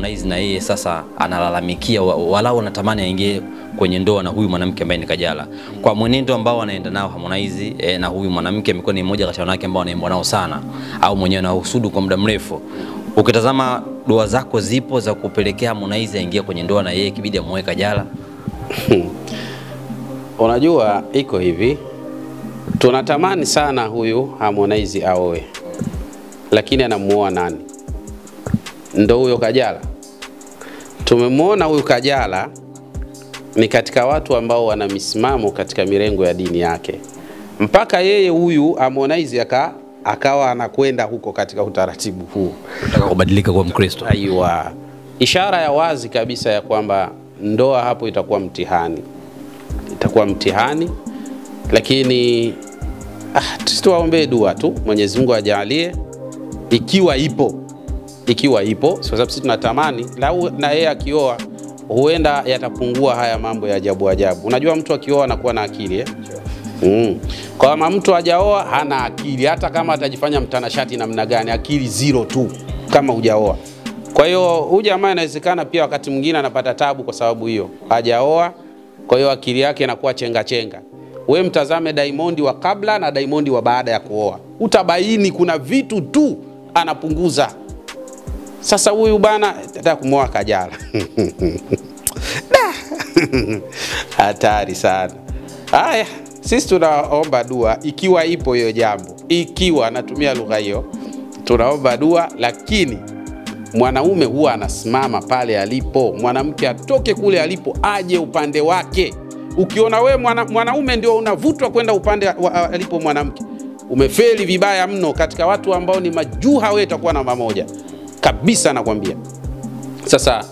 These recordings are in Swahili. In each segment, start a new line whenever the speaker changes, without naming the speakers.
Harmonize na yeye sasa analalamikia walau anatamani aingie kwenye ndoa na huyu mwanamke ambaye ni Kajala. Kwa mwenendo ambao anaenda nao Harmonize na huyu mwanamke amekuwa ni mmoja kati ya wanawake ambao anaimba nao sana au mwenyewe anahusudu kwa muda mrefu. Ukitazama dua zako zipo za kupelekea Harmonize aingie kwenye ndoa na yeye kibidi amuoe Kajala?
Unajua iko hivi, tunatamani sana huyu Harmonize aoe, lakini anamuoa nani? Ndo huyo Kajala. Tumemwona huyu Kajala ni katika watu ambao wana misimamo katika mirengo ya dini yake, mpaka yeye huyu Harmonize akawa anakwenda huko katika utaratibu huu,
nataka kubadilika kwa Mkristo.
Aiwa, ishara ya wazi kabisa ya kwamba ndoa hapo itakuwa mtihani, lakini tuwaombee dua tu, Mwenyezi Mungu ajalie ikiwa ipo, kwa sababu sisi tunatamani na yeye akioa huenda yatapungua haya mambo ya ajabu. Unajua mtu akioa anakuwa na akili Kwa kama mtu hajaoa hana akili, hata kama atajifanya mtanashati namna gani, akili zero tu kama hujaoa. Kwa hiyo huyu jamaa inawezekana pia wakati mwingine anapata tabu kwa sababu hiyo, hajaoa, kwa hiyo akili yake inakuwa chenga. Wewe mtazame Diamond wa kabla na Diamond wa baada ya kuoa, utabaini kuna vitu tu anapunguza. Sasa huyu bana nataka kumwoa Kajala. Hatari sana. Haya, sisi tunaomba dua ikiwa ipo hiyo jambo. Ikiwa natumia lugha hiyo, tunaomba dua, lakini mwanaume huwa anasimama pale alipo. Mwanamke atoke kule alipo aje upande wake. Ukiona wewe mwanaume ndio unavutwa kwenda upande alipo mwanamke, umefeli vibaya mno. Katika watu ambao ni majuha wewe utakuwa namba moja kabisa, nakwambia. Sasa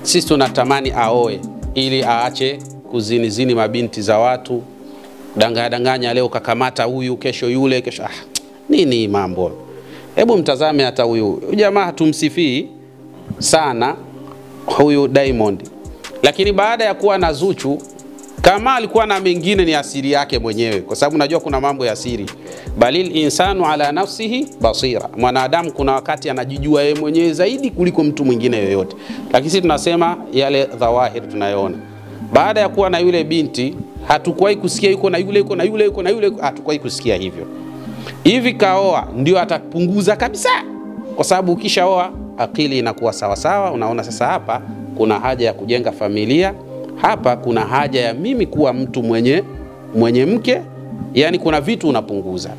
sisi tunatamani aoe ili aache kuzini mabinti za watu, danganya leo kakamata huyu, kesho yule, kesho nini mambo. Hebu mtazame hata huyu jamaa, tumsifii sana huyu Diamond, lakini baada ya kuwa na Zuchu, kama alikuwa na mengine ni asiri yake mwenyewe, kwa sababu najua kuna mambo ya siri. Balil insanu ala nafsihi basira, mwanadamu kuna wakati anajijua yeye mwenyewe zaidi kuliko mtu mwingine yoyote. Lakini sisi tunasema yale dhawahir tunayoona. Baada ya kuwa na yule binti, hatukuwahi kusikia yuko na yule, hatukuwahi kusikia hivyo. Hivi kaoa ndio atapunguza kabisa, kwa sababu ukishaoa akili inakuwa sawa. Unaona sasa hapa kuna haja ya kujenga familia, hapa kuna haja ya mimi kuwa mtu mwenye mke, yani kuna vitu unapunguza.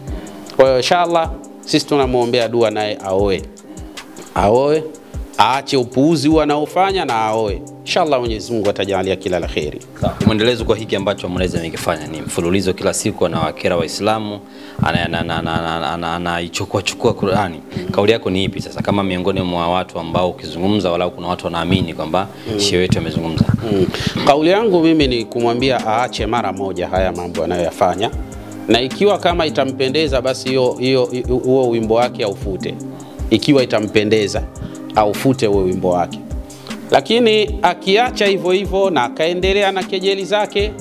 Kwa hiyo inshallah sisi tunamuombea dua naye aoe, aache upuuzi huo anaofanya na aoe. Inshallah Mwenyezi Mungu atajalia kila la kheri.
Muendelezo kwa hiki ambacho Harmonize amekifanya ni mfululizo, kila siku anawakera Waislamu, anaichukua Qur'ani. Kauli yako ni ipi sasa, kama miongoni mwa watu ambao ukizungumza walau kuna watu wanaamini kwamba shehe wetu amezungumza?
Kauli yangu mimi ni kumwambia aache mara moja haya mambo anayoyafanya, na ikiwa kama itampendeza basi huo wimbo wake aufute. Ikiwa itampendeza aufute huo wimbo wake. Lakini akiacha hivyo na akaendelea na kejeli zake,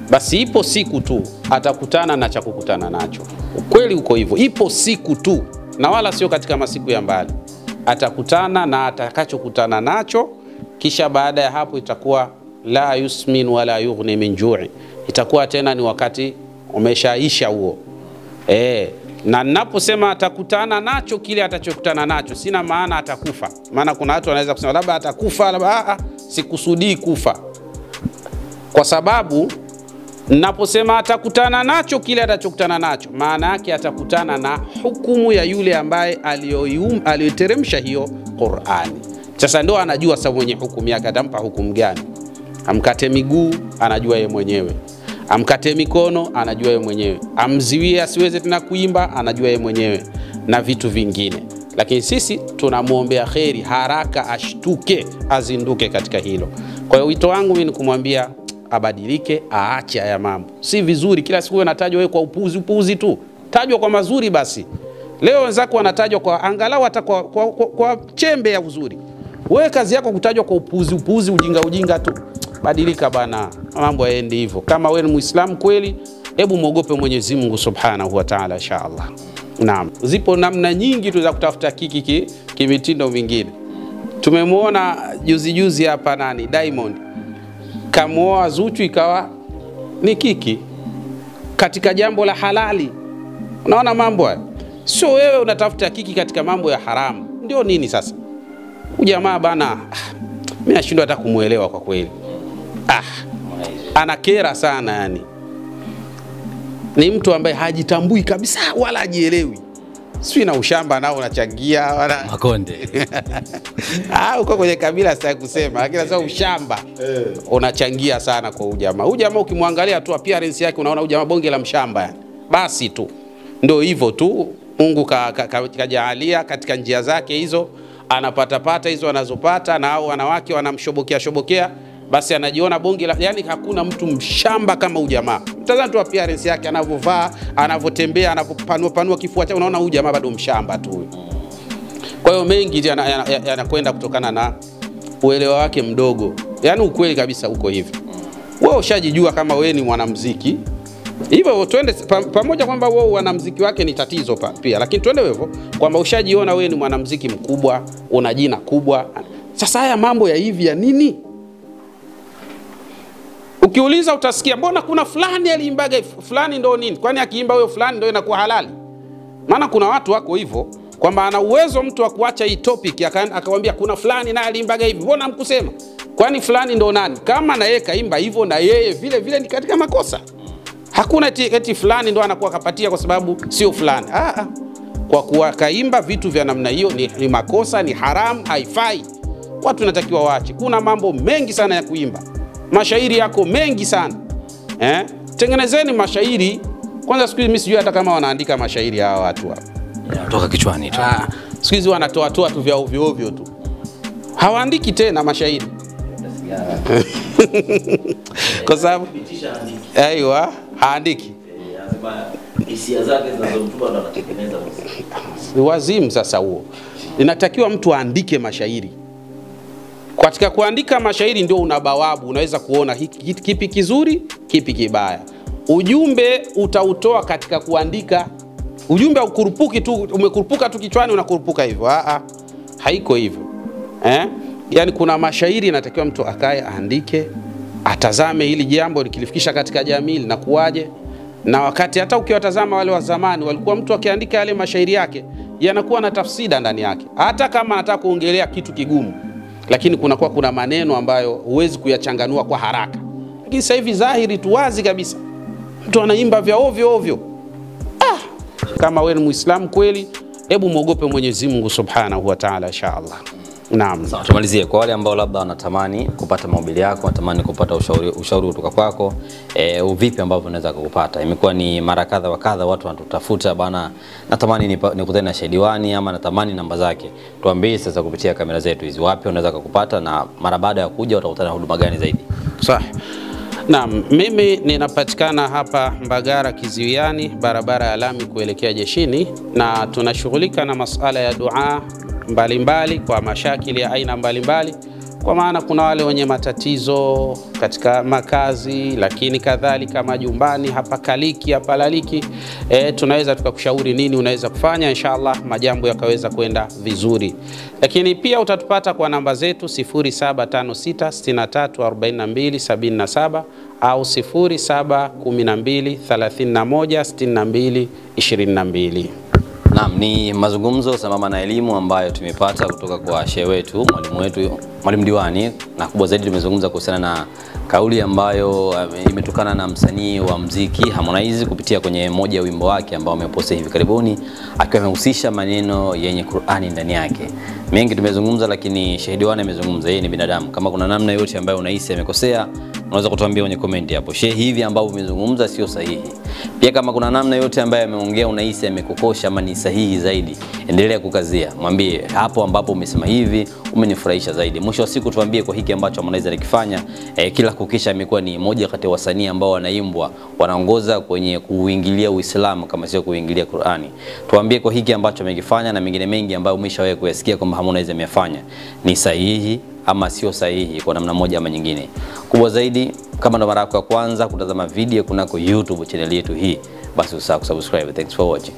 basi ipo siku tu atakutana na cha kukutana nacho. Ukweli uko hivyo, ipo siku tu, na wala sio katika masiku ya mbali. Atakutana na atakachokutana nacho, kisha baada ya hapo itakuwa la yusmin wala yughni min ju'i. Itakuwa tena ni wakati umeshaisha huo. Na ninaposema atakutana nacho kile atachokutana nacho, sina maana atakufa. Maana kuna watu wanaweza kusema labda atakufa, labda sikusudii kufa. Kwa sababu ninaposema atakutana nacho kile atachokutana nacho, maana yake atakutana na hukumu ya yule ambaye aliyoteremsha hiyo Qur'ani. Sasa ndio anajua sababu mwenye hukumu yake atampa hukumu gani. Amkate miguu anajua yeye mwenyewe, amkate mikono anajua yeye mwenyewe, amziwie asiweze tena kuimba anajua yeye mwenyewe, na vitu vingine. Lakini sisi tunamuombea kheri, haraka ashtuke, azinduke katika hilo. Kwa hiyo wito wangu mimi ni kumwambia abadilike, aache haya mambo. Si vizuri kila siku unatajwa wewe kwa upuuzi tu. Tajwa kwa mazuri basi. Leo wenzako wanatajwa kwa angalau hata kwa chembe ya uzuri. Wewe kazi yako kutajwa kwa upuuzi, ujinga tu. Badilika bana, mambo yaende hivyo. Kama wewe ni Muislamu kweli, hebu muogope Mwenyezi Mungu Subhanahu wa Ta'ala inshallah. Naam. Zipo namna nyingi tu za kutafuta kiki kimitindo mingine. Tumemwona juzi hapa nani Diamond kamuoa Zuchu ikawa ni kiki katika jambo la halali. Unaona mambo haya? Sio wewe unatafuta kiki katika mambo ya haramu. Ndio nini sasa? Ujamaa bana, mimi nashindwa hata kumuelewa kwa kweli. Anakera sana yani. Ni mtu ambaye hajitambui kabisa wala hajielewi. Sio na ushamba nao unachangia wala
Makonde.
Uko kwenye kabila sasa kusema, lakini sasa ushamba unachangia sana kwa ujamaa. Ujamaa ukimwangalia tu appearance yake unaona ujamaa bonge la mshamba yani. Basi tu. Ndio hivyo tu, Mungu kajalia katika njia zake hizo, anapata hizo anazopata, na hao wanawake wanamshobokea, basi anajiona bonge la, yani hakuna mtu mshamba kama ujamaa. Mtazama tu appearance yake, anavovaa, anavotembea, anavopanua kifua chake, unaona ujamaa bado mshamba tu. Kwa hiyo mengi yanakwenda kutokana na uelewa wake mdogo. Yani ukweli kabisa uko hivi. Wewe ushajijua kama wewe ni mwanamuziki. Hivyo twende pamoja kwamba wewe wanamuziki wake ni tatizo pia, lakini twende hivyo kwamba ushajiona wewe ni mwanamuziki mkubwa, una jina kubwa. Sasa haya mambo ya hivi ya nini? Ukiuliza utasikia mbona kuna fulani aliimbaga fulani ndo nini? Kwani akiimba huyo fulani ndo inakuwa halali? Maana kuna watu wako hivyo kwamba ana uwezo mtu wa kuacha hii topic akamwambia kuna fulani naye aliimbaga hivi. Mbona mkusema? Kwani fulani ndo nani? Kama na yeye kaimba hivyo na yeye vile ni katika makosa. Hakuna eti fulani ndo anakuwa kapatia kwa sababu sio fulani. Kwa kuwa kaimba vitu vya namna hiyo ni makosa, ni haram, haifai. Watu natakiwa waache. Kuna mambo mengi sana ya kuimba. Mashairi yako mengi sana. Tengenezeni mashairi. Kwanza siku hizi mimi sijui hata kama wanaandika mashairi hawa watu hapa.
Yanatoka kichwani tu.
Siku hizi wanatoa tu vya ovyo tu. Hawaandiki tena mashairi. Kwa sababu aiwa haandiki.
Hisia zake zinazomtuma ndo anatengeneza muziki.
Wazimu sasa huo. Inatakiwa mtu aandike mashairi. Katika kuandika mashairi ndio unabawabu, unaweza kuona kipi kizuri, kipi kibaya. Ujumbe utautoa katika kuandika. Ujumbe ukurupuki tu, umekurupuka tu kichwani unakurupuka hivyo. Haiko hivyo. Yani kuna mashairi inatakiwa mtu akae aandike, atazame hili jambo likilifikisha katika jamii na kuwaje. Na wakati hata ukiwatazama wale wa zamani walikuwa mtu akiandika yale mashairi yake yanakuwa na tafsida ndani yake. Hata kama anataka kuongelea kitu kigumu, lakini kuna maneno ambayo huwezi kuyachanganua kwa haraka. Lakini sasa hivi dhahiri tu wazi kabisa. Mtu anaimba vya ovyo. Kama wewe ni Muislamu kweli, hebu muogope Mwenyezi Mungu Subhanahu wa Ta'ala inshallah. Naam.
Sawa, tumalizie kwa wale ambao labda wanatamani kupata mahubiri yako, wanatamani kupata ushauri kutoka kwako, vipi ambavyo unaweza kukupata? Imekuwa ni mara kadha wa kadha watu wanatutafuta bana, natamani nikutane na Sheikh Diwani ama natamani namba zake. Tuambie sasa kupitia kamera zetu hizi wapi unaweza kukupata, na mara baada ya kuja utakutana na huduma gani zaidi?
Sawa. Naam, mimi ninapatikana hapa Mbagara Kiziwiani, barabara ya lami kuelekea jeshini, na tunashughulika na masuala ya dua mbalimbali kwa mashakili ya aina mbalimbali. Kwa maana kuna wale wenye matatizo katika makazi, lakini kadhalika majumbani, hapa kaliki, hapa laliki. Tunaweza tukakushauri nini unaweza kufanya, inshallah majambo yakaweza kwenda vizuri. Lakini pia utatupata kwa namba zetu 0756634277 au 0712316222.
Naam, ni mazungumzo sambamba na elimu ambayo tumepata kutoka kwa shehe wetu, mwalimu Diwani, na kubwa zaidi tumezungumza kuhusiana na kauli ambayo imetokana na msanii wa muziki Harmonize kupitia kwenye moja ya wimbo wake ambao ameposti hivi karibuni, akiwa amehusisha maneno yenye Qur'ani ndani yake. Mengi tumezungumza, lakini Sheikh Diwani amezungumza, yeye ni binadamu. Kama kuna namna yote ambayo unahisi amekosea, unaweza kutuambia kwenye comment hapo. Sheikh, hivi ambavyo umezungumza sio sahihi. Pia kama kuna namna yote ambayo ameongea unahisi amekukosha ama ni sahihi zaidi, endelea kukazia. Mwambie hapo ambapo umesema hivi umenifurahisha zaidi. Mwisho wa siku tuambie kwa hiki ambacho Harmonize alikifanya. Kila kukisha amekuwa ni moja kati ya wasanii ambao wanaimbwa, wanaongoza kwenye kuingilia Uislamu kama sio kuingilia Qur'ani. Tuambie kwa hiki ambacho amekifanya na mengine mengi ambayo umeshawahi kuyasikia kwamba Harmonize amefanya ni sahihi ama sio sahihi kwa namna moja ama nyingine. Kubwa zaidi, kama ndo mara yako ya kwanza kutazama video kunako YouTube channel yetu hii, basi usahau kusubscribe. Thanks for watching.